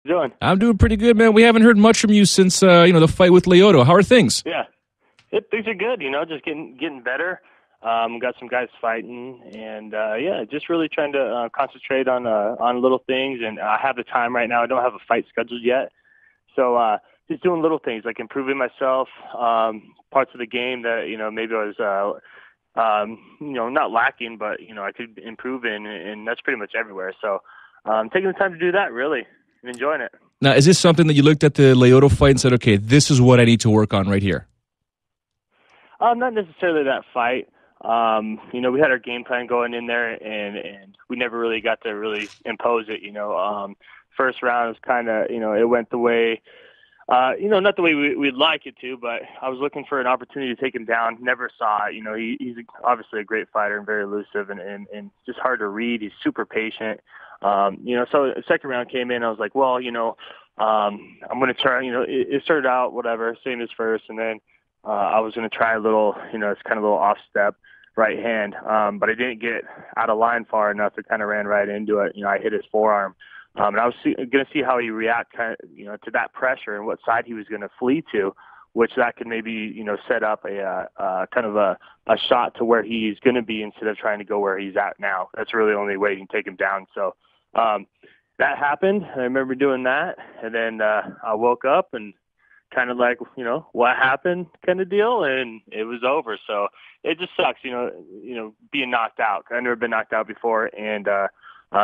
Doing? I'm doing pretty good, man. We haven't heard much from you since the fight with Lyoto. How are things? Yeah, things are good. Just getting better. Got some guys fighting, and just really trying to concentrate on little things. And I have the time right now. I don't have a fight scheduled yet, so just doing little things like improving myself. Parts of the game that maybe I was not lacking, but I could improve in, and that's pretty much everywhere. So taking the time to do that, really, and enjoying it. Now, is this something that you looked at the Lyoto fight and said, okay, this is what I need to work on right here? Not necessarily that fight. We had our game plan going in there, and we never really got to really impose it. First round was kind of, it went the way, not the way we'd like it to, but I was looking for an opportunity to take him down. Never saw it. He's obviously a great fighter and very elusive and just hard to read. He's super patient. So the second round came in. I was like, well, I'm going to try. It started out whatever, same as first, and then I was going to try a little, it's kind of a little off step right hand, but I didn't get out of line far enough. It kind of ran right into it. I hit his forearm, and I was going to see how he react, to that pressure and what side he was going to flee to, which that could maybe, set up a kind of a shot to where he's going to be instead of trying to go where he's at now. That's really the only way you can take him down. So that happened. I remember doing that, and then I woke up and kind of like, what happened kind of deal, and it was over. So it just sucks, being knocked out. I've never been knocked out before, and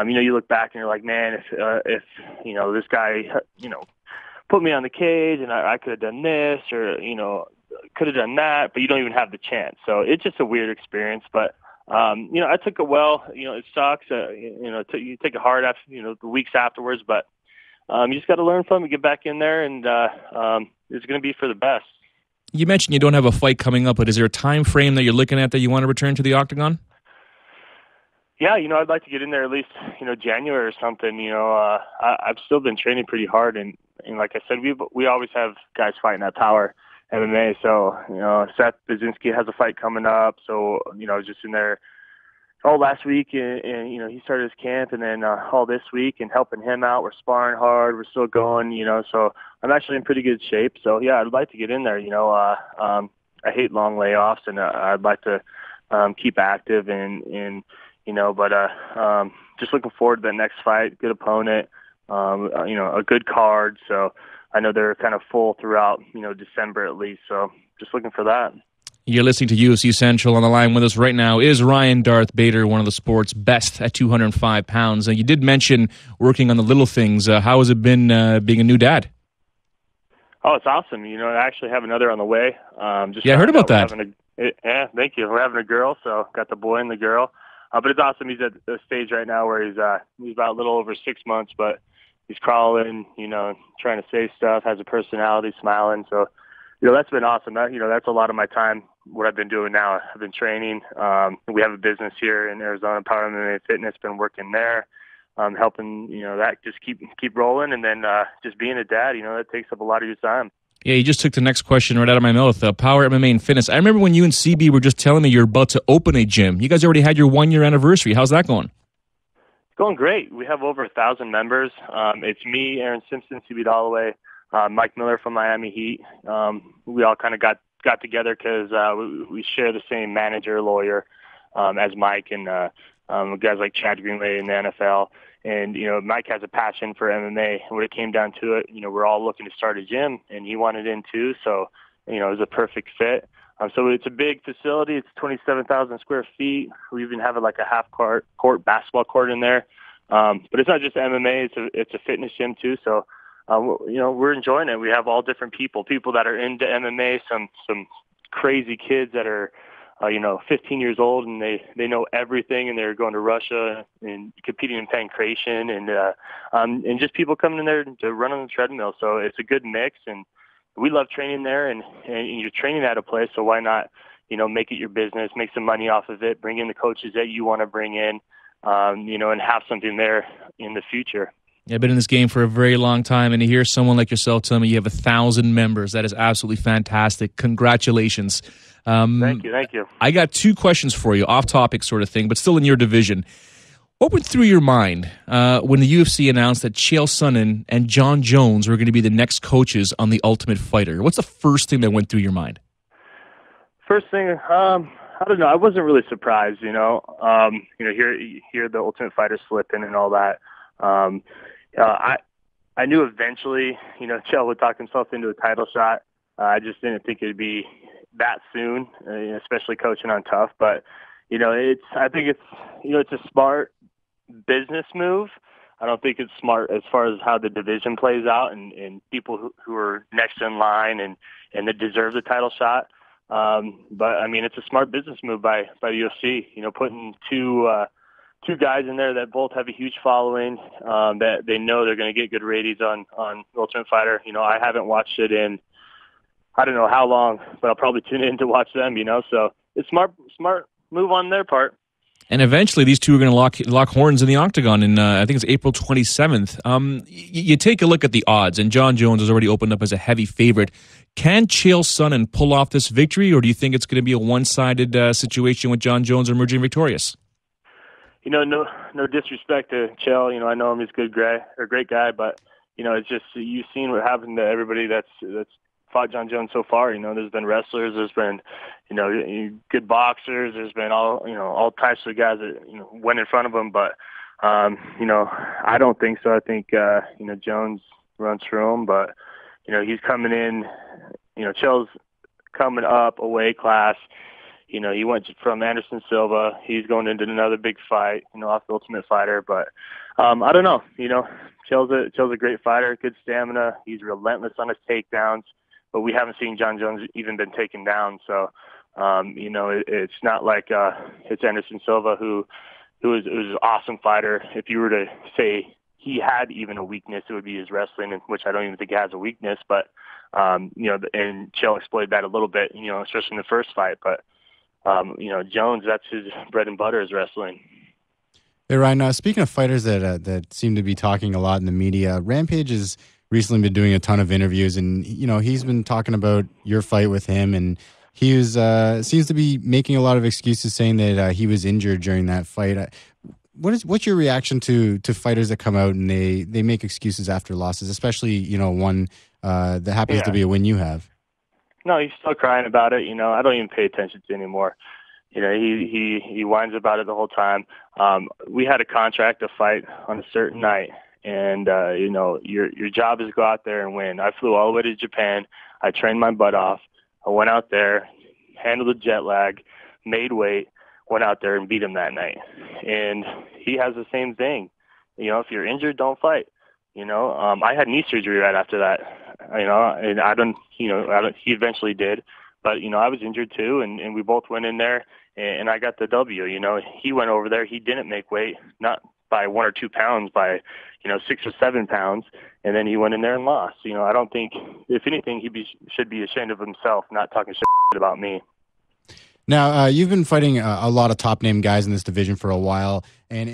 you look back and you're like, man, if this guy, put me on the cage and I could have done this or, could have done that, but you don't even have the chance. So it's just a weird experience, but I took it well. It sucks. You take it hard after, the weeks afterwards, but you just got to learn from it, get back in there, and it's going to be for the best. You mentioned you don't have a fight coming up, but is there a time frame that you're looking at that you want to return to the octagon? Yeah, I'd like to get in there at least, January or something. I've still been training pretty hard, and like I said, we always have guys fighting at Power MMA. So, Seth Baczynski has a fight coming up. So, I was just in there all last week, and he started his camp, and then all this week, and helping him out. We're sparring hard. We're still going, so I'm actually in pretty good shape. So, yeah, I'd like to get in there. I hate long layoffs, and I'd like to keep active and but just looking forward to that next fight. Good opponent, a good card. So I know they're kind of full throughout, December at least. So just looking for that. You're listening to UFC Central. On the line with us right now is Ryan Darth Bader, one of the sport's best at 205 pounds. You did mention working on the little things. How has it been being a new dad? Oh, it's awesome. I actually have another on the way. I heard about that. Yeah, thank you. We're having a girl, so got the boy and the girl. But it's awesome. He's at a stage right now where he's about a little over 6 months, but he's crawling, trying to say stuff, has a personality, smiling. So, that's been awesome. That's a lot of my time, what I've been doing now. I've been training. We have a business here in Arizona, Power MMA Fitness, been working there, helping, that just keep rolling. And then just being a dad, that takes up a lot of your time. Yeah, you just took the next question right out of my mouth. Power MMA and Fitness. I remember when you and CB were just telling me you're about to open a gym. You guys already had your 1-year anniversary. How's that going? It's going great. We have over 1,000 members. It's me, Aaron Simpson, CB Dalloway, Mike Miller from Miami Heat. We all kind of got together because we share the same manager, lawyer as Mike, and guys like Chad Greenway in the NFL. And, Mike has a passion for MMA. And when it came down to it, we're all looking to start a gym, and he wanted in too. So, it was a perfect fit. So it's a big facility. It's 27,000 square feet. We even have like a half-court basketball court in there. But it's not just MMA. It's a fitness gym too. So, we're enjoying it. We have all different people that are into MMA, some crazy kids that are 15 years old, and they know everything, and they're going to Russia and competing in pancration, and just people coming in there to run on the treadmill. So it's a good mix, and we love training there, and you're training at a place, so why not, make it your business, make some money off of it, bring in the coaches that you want to bring in, and have something there in the future. Yeah, I've been in this game for a very long time, and to hear someone like yourself tell me you have 1,000 members, that is absolutely fantastic. Congratulations. Thank you. I got 2 questions for you, off topic sort of thing, but still in your division. What went through your mind when the UFC announced that Chael Sonnen and Jon Jones were going to be the next coaches on The Ultimate Fighter? What's the first thing that went through your mind? First thing, I don't know. I wasn't really surprised, hear the Ultimate Fighter slipping and all that. I knew eventually, Chael would talk himself into a title shot. I just didn't think it'd be that soon, especially coaching on Tough. But I think it's a smart business move. I don't think it's smart as far as how the division plays out and people who are next in line and that deserve the title shot. But I mean, it's a smart business move by the UFC. Putting two guys in there that both have a huge following, that they know they're going to get good ratings on Ultimate Fighter. I haven't watched it in I don't know how long, but I'll probably tune in to watch them. So it's smart move on their part. And eventually, these two are going to lock horns in the octagon in, I think it's April 27th. You take a look at the odds, and Jon Jones has already opened up as a heavy favorite. Can Chael Sonnen pull off this victory, or do you think it's going to be a one-sided situation with Jon Jones emerging victorious? No disrespect to Chael. I know him; he's a great guy, but it's just you've seen what happened to everybody that's fought Jon Jones so far. There's been wrestlers, there's been good boxers, there's been all types of guys that went in front of him, but I don't think so. I think Jones runs through him, but he's coming in. Chael's coming up a weight class. He went from Anderson Silva. He's going into another big fight, off the Ultimate Fighter. But I don't know. Chael's a great fighter, good stamina. He's relentless on his takedowns. But we haven't seen Jon Jones even been taken down. So, it's not like it's Anderson Silva who is an awesome fighter. If you were to say he had even a weakness, it would be his wrestling, which I don't even think he has a weakness. But, and Chael exploited that a little bit, especially in the first fight. But, Jones, that's his bread and butter is wrestling. Hey, Ryan, speaking of fighters that seem to be talking a lot in the media, Rampage has recently been doing a ton of interviews, and he's been talking about your fight with him, and he was seems to be making a lot of excuses, saying that he was injured during that fight. What's your reaction to fighters that come out and they make excuses after losses, especially one that happens to be a win you have? No, he's still crying about it. I don't even pay attention to it anymore. He whines about it the whole time. We had a contract to fight on a certain night. And, your job is to go out there and win. I flew all the way to Japan. I trained my butt off. I went out there, handled the jet lag, made weight, went out there and beat him that night. And he has the same thing. If you're injured, don't fight. I had knee surgery right after that, and he eventually did. But, I was injured too, and we both went in there, and I got the W. He went over there. He didn't make weight, not by 1 or 2 pounds, by 6 or 7 pounds, and then he went in there and lost. I don't think, if anything, should be ashamed of himself, not talking shit about me. Now, you've been fighting a lot of top name guys in this division for a while, and